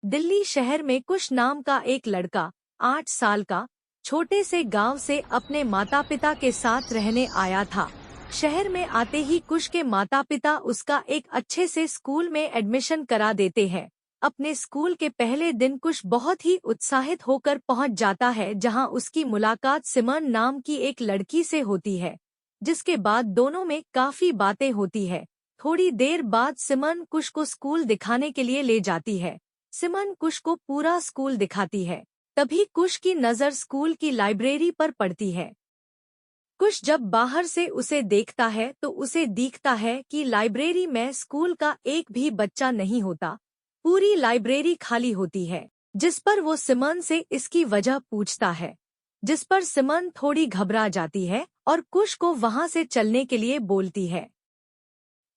दिल्ली शहर में कुश नाम का एक लड़का 8 साल का छोटे से गांव से अपने माता पिता के साथ रहने आया था। शहर में आते ही कुश के माता पिता उसका एक अच्छे से स्कूल में एडमिशन करा देते हैं। अपने स्कूल के पहले दिन कुश बहुत ही उत्साहित होकर पहुंच जाता है, जहां उसकी मुलाकात सिमन नाम की एक लड़की से होती है, जिसके बाद दोनों में काफी बातें होती है। थोड़ी देर बाद सिमन कुश को स्कूल दिखाने के लिए ले जाती है। सिमन कुश को पूरा स्कूल दिखाती है। तभी कुश की नज़र स्कूल की लाइब्रेरी पर पड़ती है। कुश जब बाहर से उसे देखता है तो उसे दिखता है कि लाइब्रेरी में स्कूल का एक भी बच्चा नहीं होता। पूरी लाइब्रेरी खाली होती है, जिस पर वो सिमन से इसकी वजह पूछता है, जिस पर सिमन थोड़ी घबरा जाती है और कुश को वहां से चलने के लिए बोलती है।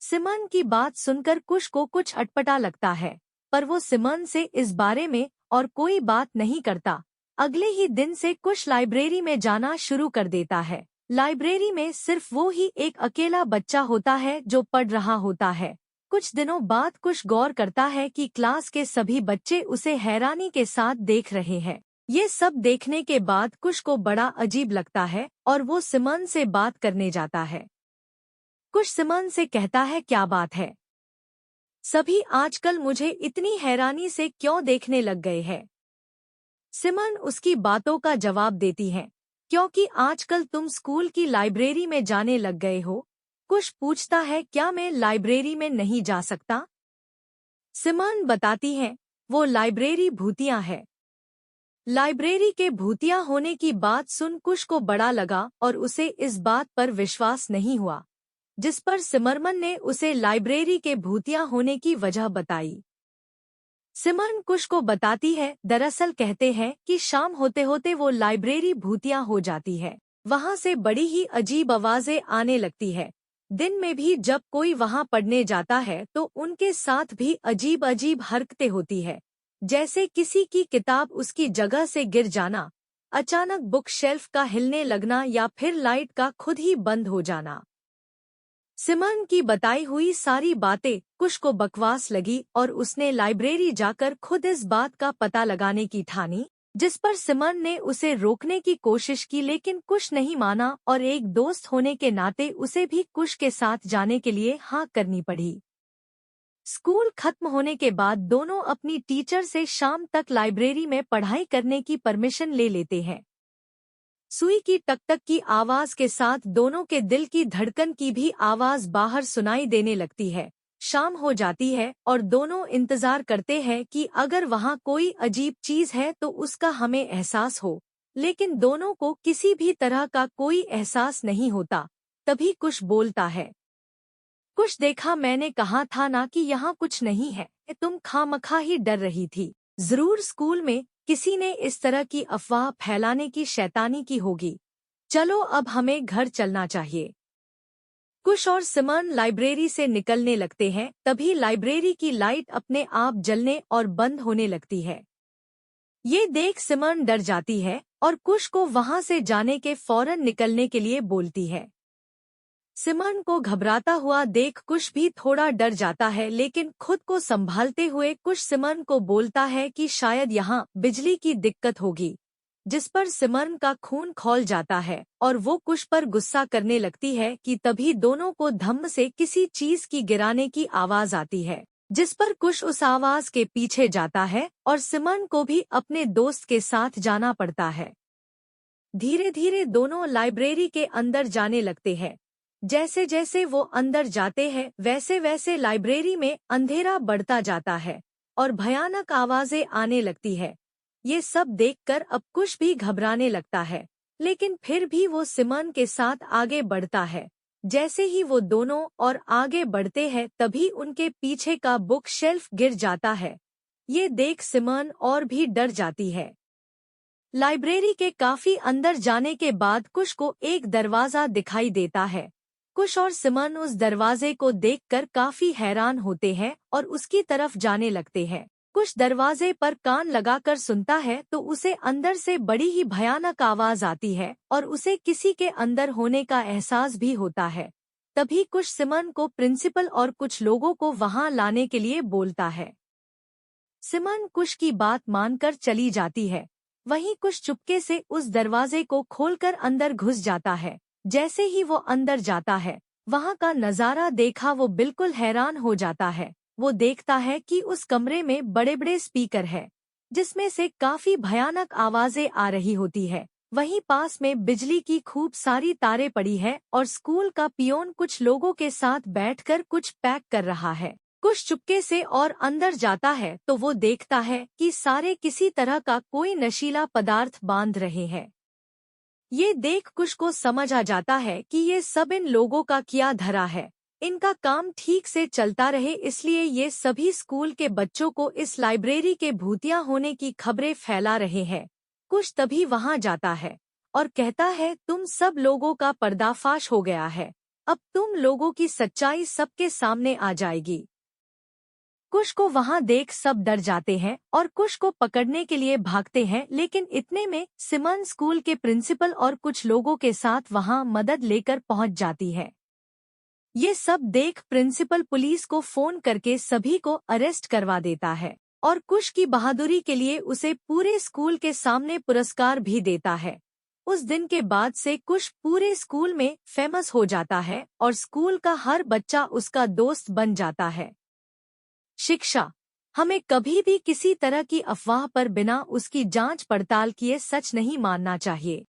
सिमन की बात सुनकर कुश को कुछ अटपटा लगता है, पर वो सिमन से इस बारे में और कोई बात नहीं करता। अगले ही दिन से कुश लाइब्रेरी में जाना शुरू कर देता है। लाइब्रेरी में सिर्फ वो ही एक अकेला बच्चा होता है जो पढ़ रहा होता है। कुछ दिनों बाद कुश गौर करता है कि क्लास के सभी बच्चे उसे हैरानी के साथ देख रहे हैं। ये सब देखने के बाद कुश को बड़ा अजीब लगता है और वो सिमन से बात करने जाता है। कुश सिमन से कहता है, क्या बात है? सभी आजकल मुझे इतनी हैरानी से क्यों देखने लग गए हैं? सिमन उसकी बातों का जवाब देती है, क्योंकि आजकल तुम स्कूल की लाइब्रेरी में जाने लग गए हो। कुश पूछता है, क्या मैं लाइब्रेरी में नहीं जा सकता? सिमन बताती है, वो लाइब्रेरी भूतिया है। लाइब्रेरी के भूतिया होने की बात सुन कुश को बड़ा लगा और उसे इस बात पर विश्वास नहीं हुआ, जिस पर सिमरमन ने उसे लाइब्रेरी के भूतिया होने की वजह बताई। सिमन कुश को बताती है, दरअसल कहते हैं कि शाम होते होते वो लाइब्रेरी भूतिया हो जाती है। वहां से बड़ी ही अजीब आवाजें आने लगती है। दिन में भी जब कोई वहां पढ़ने जाता है तो उनके साथ भी अजीब अजीब हरकतें होती है, जैसे किसी की किताब उसकी जगह से गिर जाना, अचानक बुक शेल्फ का हिलने लगना या फिर लाइट का खुद ही बंद हो जाना। सिमन की बताई हुई सारी बातें कुश को बकवास लगी और उसने लाइब्रेरी जाकर खुद इस बात का पता लगाने की ठानी, जिस पर सिमन ने उसे रोकने की कोशिश की, लेकिन कुश नहीं माना और एक दोस्त होने के नाते उसे भी कुश के साथ जाने के लिए हाँ करनी पड़ी। स्कूल खत्म होने के बाद दोनों अपनी टीचर से शाम तक लाइब्रेरी में पढ़ाई करने की परमिशन ले लेते हैं। सुई की टकटक की आवाज के साथ दोनों के दिल की धड़कन की भी आवाज बाहर सुनाई देने लगती है। शाम हो जाती है और दोनों इंतजार करते हैं कि अगर वहां कोई अजीब चीज है तो उसका हमें एहसास हो, लेकिन दोनों को किसी भी तरह का कोई एहसास नहीं होता। तभी कुश बोलता है, कुश देखा, मैंने कहा था ना कि यहाँ कुछ नहीं है। तुम खामखा ही डर रही थी। जरूर स्कूल में किसी ने इस तरह की अफवाह फैलाने की शैतानी की होगी। चलो अब हमें घर चलना चाहिए। कुश और सिमन लाइब्रेरी से निकलने लगते हैं। तभी लाइब्रेरी की लाइट अपने आप जलने और बंद होने लगती है। ये देख सिमन डर जाती है और कुश को वहां से जाने के फौरन निकलने के लिए बोलती है। सिमन को घबराता हुआ देख कुश भी थोड़ा डर जाता है, लेकिन खुद को संभालते हुए कुश सिमन को बोलता है कि शायद यहाँ बिजली की दिक्कत होगी, जिस पर सिमन का खून खौल जाता है और वो कुश पर गुस्सा करने लगती है कि तभी दोनों को धम्म से किसी चीज की गिराने की आवाज आती है, जिस पर कुश उस आवाज के पीछे जाता है और सिमन को भी अपने दोस्त के साथ जाना पड़ता है। धीरे धीरे दोनों लाइब्रेरी के अंदर जाने लगते हैं। जैसे जैसे वो अंदर जाते हैं वैसे वैसे लाइब्रेरी में अंधेरा बढ़ता जाता है और भयानक आवाजें आने लगती है। ये सब देखकर अब कुश भी घबराने लगता है, लेकिन फिर भी वो सिमन के साथ आगे बढ़ता है। जैसे ही वो दोनों और आगे बढ़ते हैं तभी उनके पीछे का बुक शेल्फ गिर जाता है। ये देख सिमन और भी डर जाती है। लाइब्रेरी के काफी अंदर जाने के बाद कुश को एक दरवाजा दिखाई देता है। कुश और सिमन उस दरवाजे को देखकर काफी हैरान होते हैं और उसकी तरफ जाने लगते हैं। कुश दरवाजे पर कान लगाकर सुनता है तो उसे अंदर से बड़ी ही भयानक आवाज आती है और उसे किसी के अंदर होने का एहसास भी होता है। तभी कुश सिमन को प्रिंसिपल और कुछ लोगों को वहां लाने के लिए बोलता है। सिमन कुश की बात मानकर चली जाती है। वहीं कुश चुपके से उस दरवाजे को खोलकर अंदर घुस जाता है। जैसे ही वो अंदर जाता है, वहाँ का नज़ारा देखा वो बिल्कुल हैरान हो जाता है। वो देखता है कि उस कमरे में बड़े बड़े स्पीकर है, जिसमें से काफी भयानक आवाजें आ रही होती है। वहीं पास में बिजली की खूब सारी तारें पड़ी है और स्कूल का पियोन कुछ लोगों के साथ बैठकर कुछ पैक कर रहा है। कुछ चुपके से और अंदर जाता है तो वो देखता है कि सारे किसी तरह का कोई नशीला पदार्थ बांध रहे हैं। ये देख कुश को समझ आ जाता है कि ये सब इन लोगों का किया धरा है। इनका काम ठीक से चलता रहे इसलिए ये सभी स्कूल के बच्चों को इस लाइब्रेरी के भूतिया होने की खबरें फैला रहे हैं। कुश तभी वहां जाता है और कहता है, तुम सब लोगों का पर्दाफाश हो गया है। अब तुम लोगों की सच्चाई सबके सामने आ जाएगी। कुश को वहां देख सब डर जाते हैं और कुश को पकड़ने के लिए भागते हैं, लेकिन इतने में सिमन स्कूल के प्रिंसिपल और कुछ लोगों के साथ वहां मदद लेकर पहुंच जाती है। ये सब देख प्रिंसिपल पुलिस को फोन करके सभी को अरेस्ट करवा देता है और कुश की बहादुरी के लिए उसे पूरे स्कूल के सामने पुरस्कार भी देता है। उस दिन के बाद से कुश पूरे स्कूल में फेमस हो जाता है और स्कूल का हर बच्चा उसका दोस्त बन जाता है। शिक्षा: हमें कभी भी किसी तरह की अफवाह पर बिना उसकी जांच पड़ताल किए सच नहीं मानना चाहिए।